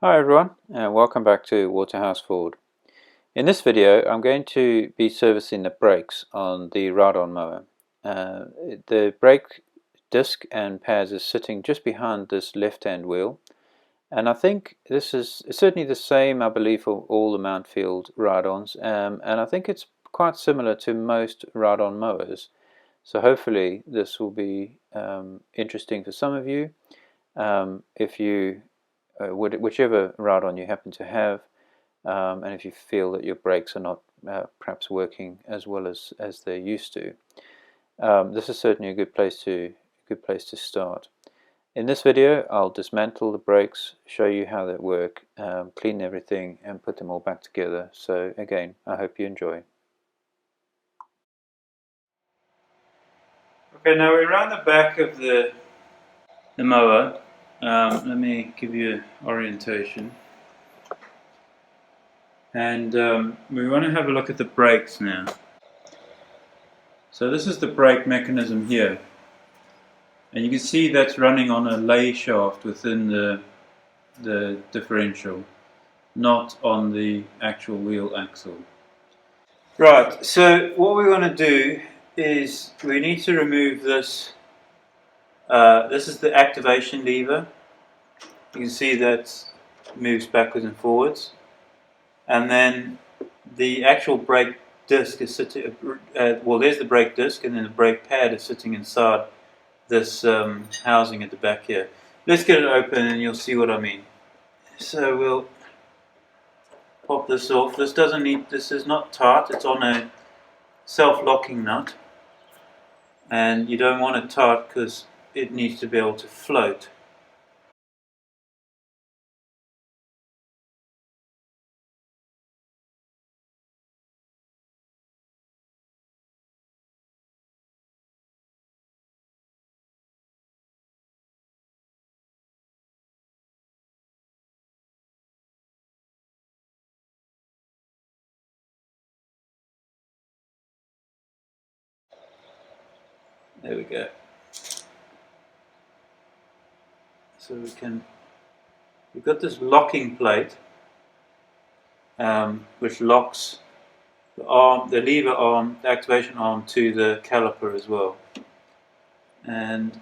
Hi everyone, and welcome back to Waterhouse Forde. In this video I'm going to be servicing the brakes on the ride-on mower. The brake disc and pads is sitting just behind this left-hand wheel, and I think this is certainly the same, I believe, for all the Mountfield ride-ons, and I think it's quite similar to most ride-on mowers. So hopefully this will be interesting for some of you. If you whichever ride-on you happen to have, and if you feel that your brakes are not perhaps working as well as they're used to, this is certainly a good place to start. In this video I'll dismantle the brakes, show you how they work, clean everything and put them all back together. So again, I hope you enjoy. Okay, now we're around the back of the mower. Let me give you an orientation. And we want to have a look at the brakes now. So this is the brake mechanism here. And you can see that's running on a lay shaft within the differential, not on the actual wheel axle. Right, so what we want to do is we need to remove this. This is the activation lever. You can see that moves backwards and forwards. And then the actual brake disc is sitting, well, there's the brake disc, and then the brake pad is sitting inside this housing at the back here. Let's get it open and you'll see what I mean. So we'll pop this off. This is not tight, it's on a self-locking nut. And you don't want it tight because it needs to be able to float. There we go. So we've got this locking plate, which locks the lever arm, the activation arm, to the caliper as well. And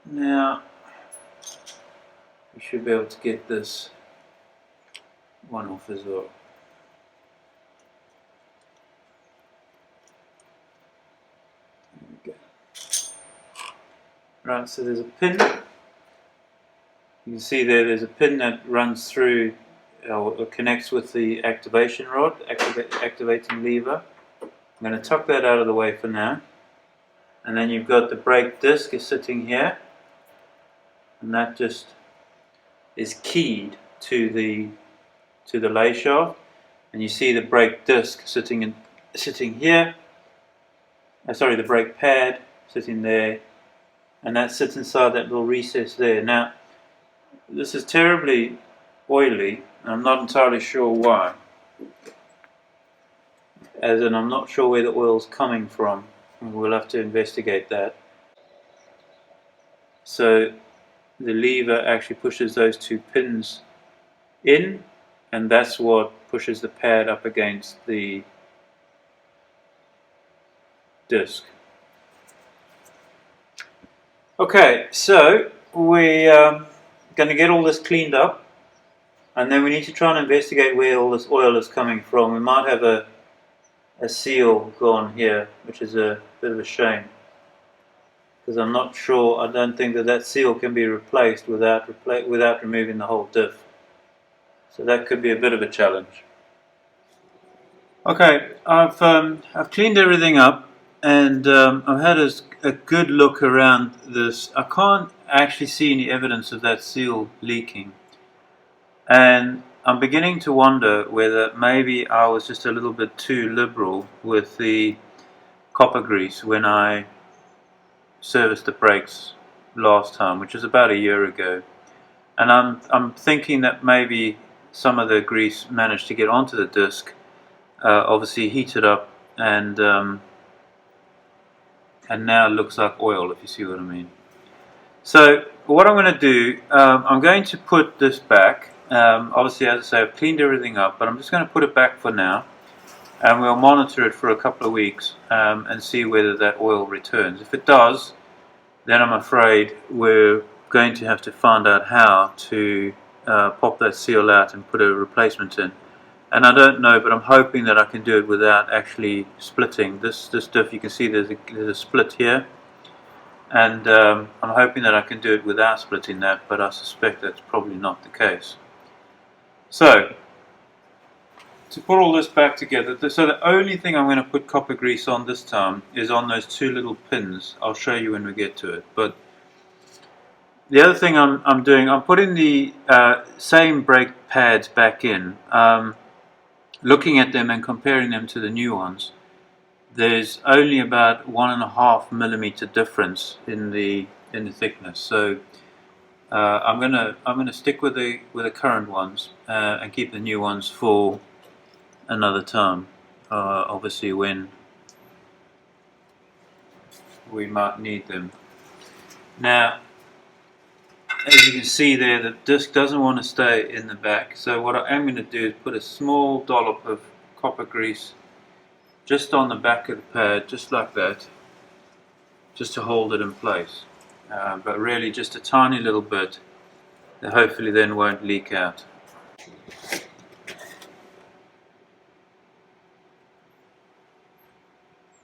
now we should be able to get this one off as well. There we go. Right, so there's a pin. You can see there's a pin that runs through or connects with the activation rod, activating lever. I'm going to tuck that out of the way for now. And then you've got the brake disc is sitting here, and that just is keyed to the lay shaft. And you see the brake disc sitting here. The brake pad sitting there, and that sits inside that little recess there. Now, this is terribly oily, and I'm not entirely sure why. As in, I'm not sure where the oil's coming from. We'll have to investigate that. So the lever actually pushes those two pins in, and that's what pushes the pad up against the disc. Okay, so we're going to get all this cleaned up, and then we need to try and investigate where all this oil is coming from. We might have a seal gone here, which is a bit of a shame, because I'm not sure. I don't think that seal can be replaced without removing the whole diff. So that could be a bit of a challenge. Okay, I've cleaned everything up, and I've had a good look around this. I can't actually see any evidence of that seal leaking, and I'm beginning to wonder whether maybe I was just a little bit too liberal with the copper grease when I serviced the brakes last time, which was about a year ago. And I'm thinking that maybe some of the grease managed to get onto the disc, obviously heated up, and now it looks like oil, if you see what I mean. So what I'm going to do, I'm going to put this back, Obviously, as I say, I've cleaned everything up, but I'm just going to put it back for now, and we'll monitor it for a couple of weeks and see whether that oil returns. If it does, then I'm afraid we're going to have to find out how to pop that seal out and put a replacement in. And I don't know, but I'm hoping that I can do it without actually splitting. This diff, you can see there's a split here, and I'm hoping that I can do it without splitting that, but I suspect that's probably not the case. So, to put all this back together, so the only thing I'm going to put copper grease on this time is on those two little pins. I'll show you when we get to it. But the other thing I'm doing, I'm putting the same brake pads back in. Looking at them and comparing them to the new ones, there's only about 1.5 millimeter difference in the thickness. So I'm gonna stick with the current ones and keep the new ones for another time. Obviously, when we might need them. Now, as you can see there, the disc doesn't want to stay in the back, so what I am going to do is put a small dollop of copper grease just on the back of the pad, just like that, just to hold it in place, but really just a tiny little bit that hopefully then won't leak out.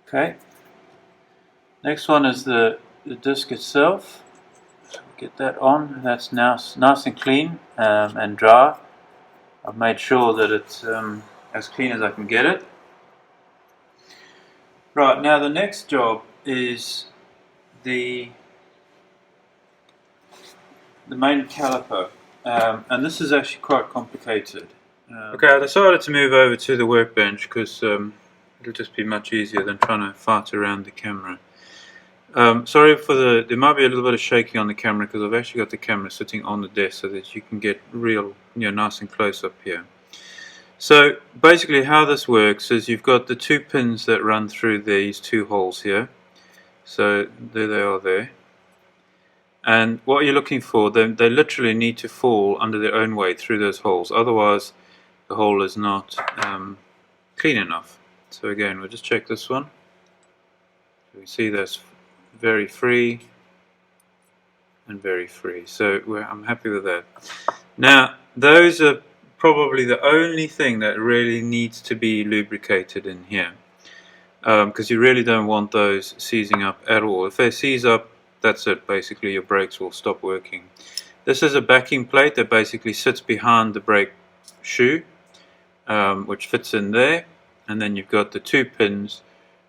Okay, next one is the disc itself. Get that on. That's now nice and clean and dry. I've made sure that it's as clean as I can get it. Right, now the next job is the main caliper, and this is actually quite complicated. Okay, I decided to move over to the workbench because it'll just be much easier than trying to fight around the camera. Sorry for there might be a little bit of shaking on the camera because I've actually got the camera sitting on the desk so that you can get real, nice and close up here. So basically how this works is you've got the two pins that run through these two holes here. So there they are there. And what you're looking for, they literally need to fall under their own weight through those holes. Otherwise the hole is not clean enough. So again, we'll just check this one. So we see that's very free and very free, so I'm happy with that. Now those are probably the only thing that really needs to be lubricated in here, because you really don't want those seizing up at all. If they seize up, that's it, basically your brakes will stop working. This is a backing plate that basically sits behind the brake shoe, which fits in there, and then you've got the two pins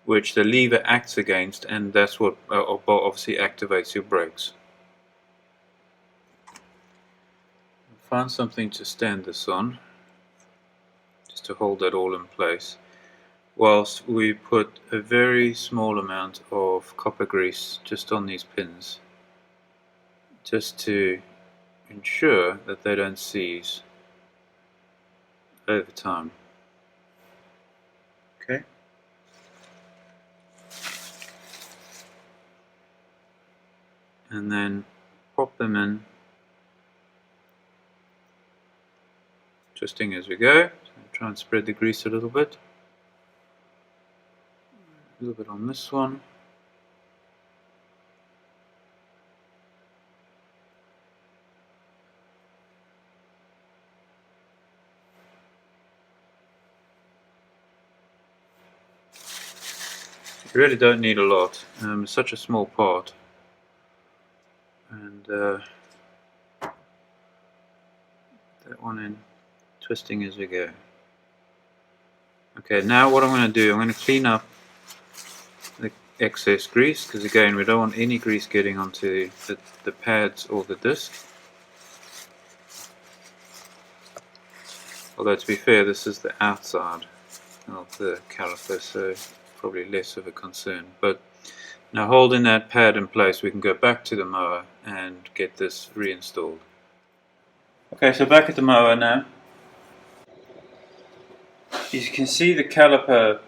which the lever acts against, and that's what obviously activates your brakes. Find something to stand this on, just to hold that all in place, whilst we put a very small amount of copper grease just on these pins, just to ensure that they don't seize over time. Okay. And then pop them in, twisting as we go. So try and spread the grease a little bit on this one. You really don't need a lot, it's such a small part. And that one in, twisting as we go. Okay, now what I'm going to do, I'm going to clean up the excess grease, because again we don't want any grease getting onto the pads or the disc. Although to be fair, this is the outside of the caliper, so probably less of a concern. But now holding that pad in place, we can go back to the mower and get this reinstalled. Okay, so back at the mower now. You can see the caliper,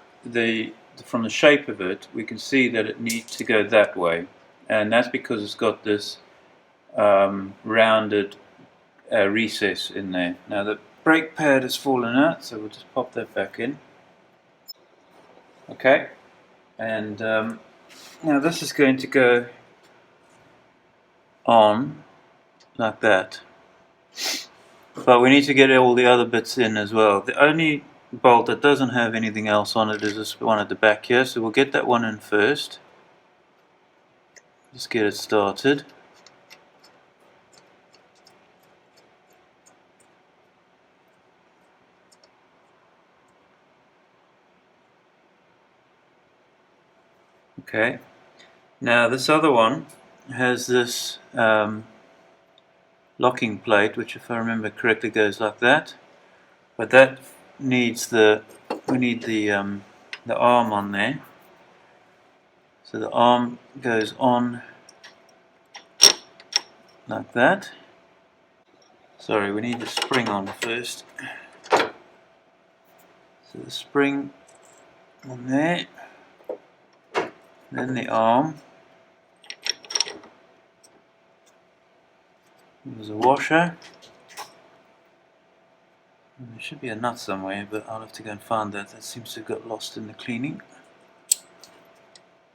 from the shape of it, we can see that it needs to go that way, and that's because it's got this rounded recess in there. Now the brake pad has fallen out, so we'll just pop that back in. Okay, and now this is going to go on like that, but we need to get all the other bits in as well. The only bolt that doesn't have anything else on it is this one at the back here, so we'll get that one in first. Just get it started. Okay, now this other one has this locking plate, which if I remember correctly goes like that, but that needs we need the arm on there. So the arm goes on like that. Sorry, we need the spring on first. So the spring on there, then the arm. There's a washer. There should be a nut somewhere, but I'll have to go and find that. That seems to have got lost in the cleaning.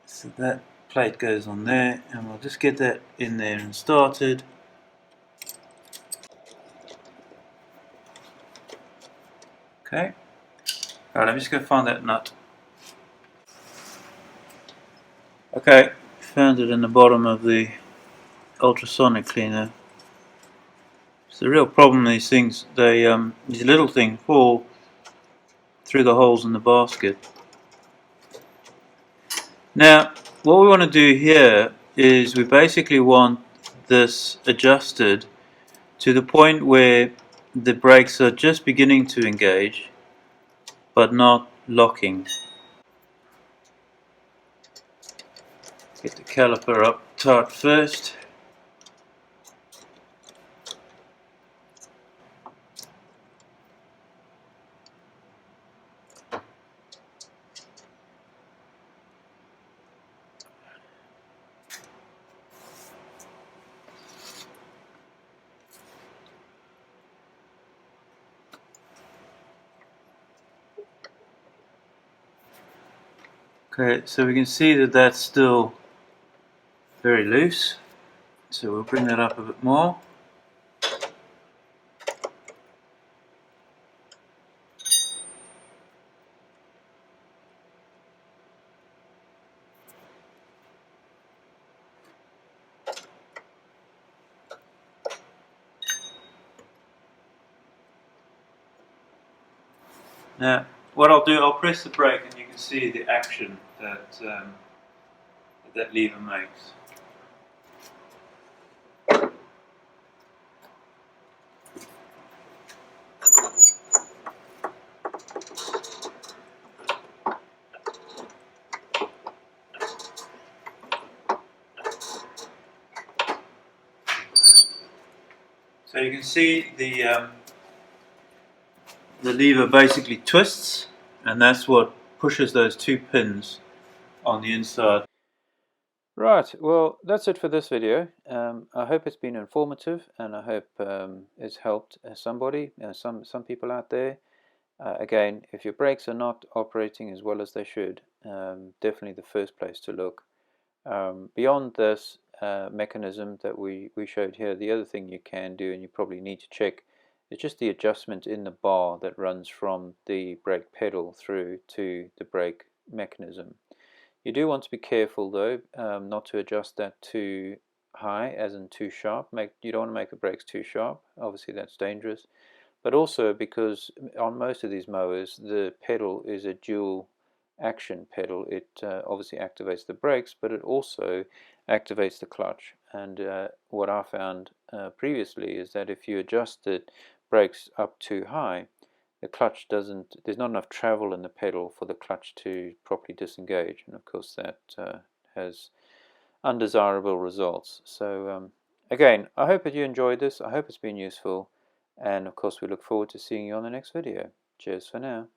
So that plate goes on there, and we'll just get that in there and started. Okay. Alright, let me just go find that nut. Okay, found it in the bottom of the ultrasonic cleaner. It's the real problem. These things, these little things fall through the holes in the basket. Now, what we want to do here is we basically want this adjusted to the point where the brakes are just beginning to engage, but not locking. Get the caliper up tight first. Okay, so we can see that that's still very loose, so we'll bring that up a bit more. Now, what I'll do, I'll press the brake and you can see the action that that lever makes. So you can see the lever basically twists, and that's what pushes those two pins on the inside. Right, well that's it for this video. I hope it's been informative, and I hope it's helped somebody, some people out there. Again, if your brakes are not operating as well as they should, definitely the first place to look. Beyond this mechanism that we showed here, the other thing you can do, and you probably need to check, is just the adjustment in the bar that runs from the brake pedal through to the brake mechanism. You do want to be careful though, not to adjust that too high, as in too sharp. You don't want to make the brakes too sharp, obviously that's dangerous. But also because on most of these mowers the pedal is a dual action pedal. It obviously activates the brakes, but it also activates the clutch. And what I found previously is that if you adjust the brakes up too high, the clutch there's not enough travel in the pedal for the clutch to properly disengage, and of course that has undesirable results. So again, I hope that you enjoyed this. I hope it's been useful, and of course we look forward to seeing you on the next video. Cheers for now.